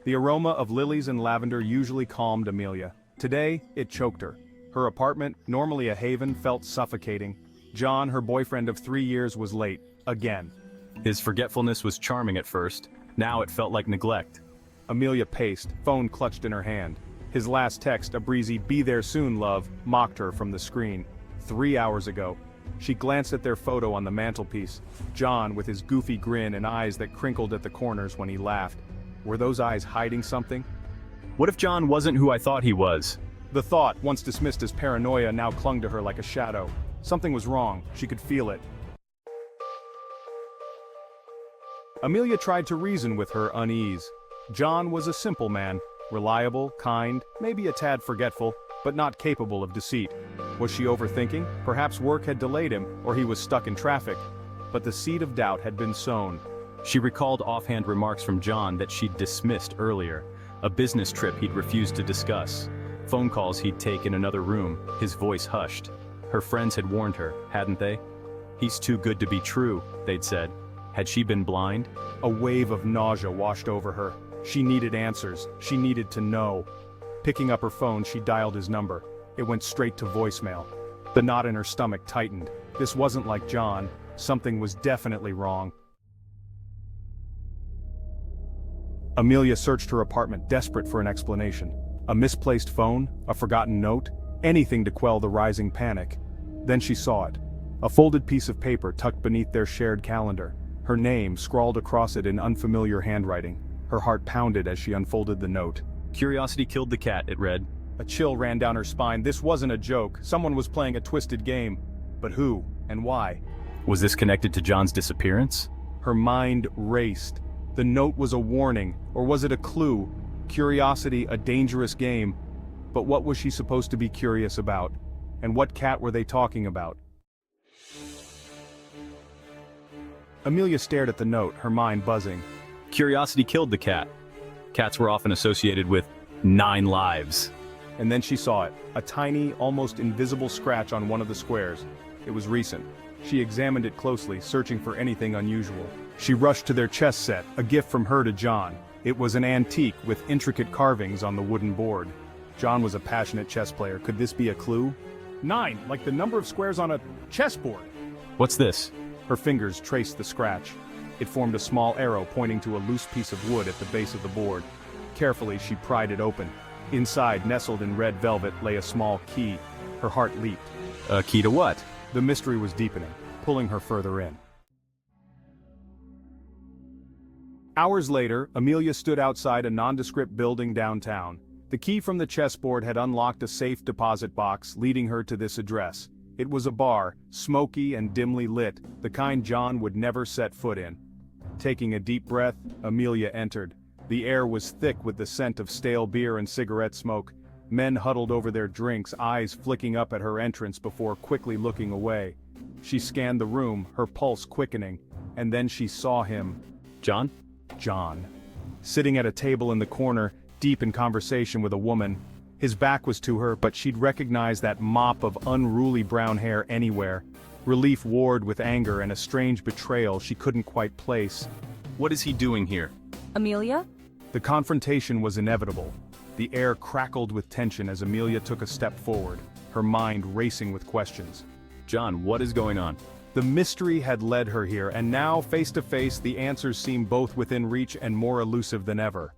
The aroma of lilies and lavender usually calmed Amelia. Today, it choked her. Her apartment, normally a haven, felt suffocating. John, her boyfriend of 3 years, was late. Again. His forgetfulness was charming at first. Now it felt like neglect. Amelia paced, phone clutched in her hand. His last text, a breezy "Be there soon, love," mocked her from the screen. 3 hours ago. She glanced at their photo on the mantelpiece. John with his goofy grin and eyes that crinkled at the corners when he laughed. Were those eyes hiding something? What if John wasn't who I thought he was? The thought, once dismissed as paranoia, now clung to her like a shadow. Something was wrong. She could feel it. Amelia tried to reason with her unease. John was a simple man, reliable, kind, maybe a tad forgetful, but not capable of deceit. Was she overthinking? Perhaps work had delayed him, or he was stuck in traffic. But the seed of doubt had been sown. She recalled offhand remarks from John that she'd dismissed earlier. A business trip he'd refused to discuss. Phone calls he'd take in another room, his voice hushed. Her friends had warned her, hadn't they? He's too good to be true, they'd said. Had she been blind? A wave of nausea washed over her. She needed answers. She needed to know. Picking up her phone, she dialed his number. It went straight to voicemail. The knot in her stomach tightened. This wasn't like John. Something was definitely wrong. Amelia searched her apartment, desperate for an explanation. A misplaced phone, a forgotten note, anything to quell the rising panic. Then she saw it. A folded piece of paper tucked beneath their shared calendar. Her name scrawled across it in unfamiliar handwriting. Her heart pounded as she unfolded the note. Curiosity killed the cat, it read. A chill ran down her spine. This wasn't a joke. Someone was playing a twisted game. But who and why? Was this connected to John's disappearance? Her mind raced. The note was a warning, or was it a clue? Curiosity, a dangerous game. But what was she supposed to be curious about? And what cat were they talking about? Amelia stared at the note, her mind buzzing. Curiosity killed the cat. Cats were often associated with 9 lives. And then she saw it, a tiny, almost invisible scratch on one of the squares. It was recent. She examined it closely, searching for anything unusual. She rushed to their chess set, a gift from her to John. It was an antique with intricate carvings on the wooden board. John was a passionate chess player. Could this be a clue? 9, like the number of squares on a chessboard. What's this? Her fingers traced the scratch. It formed a small arrow pointing to a loose piece of wood at the base of the board. Carefully, she pried it open. Inside, nestled in red velvet, lay a small key. Her heart leaped. A key to what? The mystery was deepening, pulling her further in. Hours later, Amelia stood outside a nondescript building downtown. The key from the chessboard had unlocked a safe deposit box, leading her to this address. It was a bar, smoky and dimly lit, the kind John would never set foot in. Taking a deep breath, Amelia entered. The air was thick with the scent of stale beer and cigarette smoke. Men huddled over their drinks, eyes flicking up at her entrance before quickly looking away. She scanned the room, her pulse quickening, and then she saw him. John? John. Sitting at a table in the corner, deep in conversation with a woman. His back was to her, but she'd recognize that mop of unruly brown hair anywhere. Relief warred with anger and a strange betrayal she couldn't quite place. What is he doing here? Amelia? The confrontation was inevitable. The air crackled with tension as Amelia took a step forward, her mind racing with questions. John, what is going on? The mystery had led her here, and now, face to face, the answers seemed both within reach and more elusive than ever.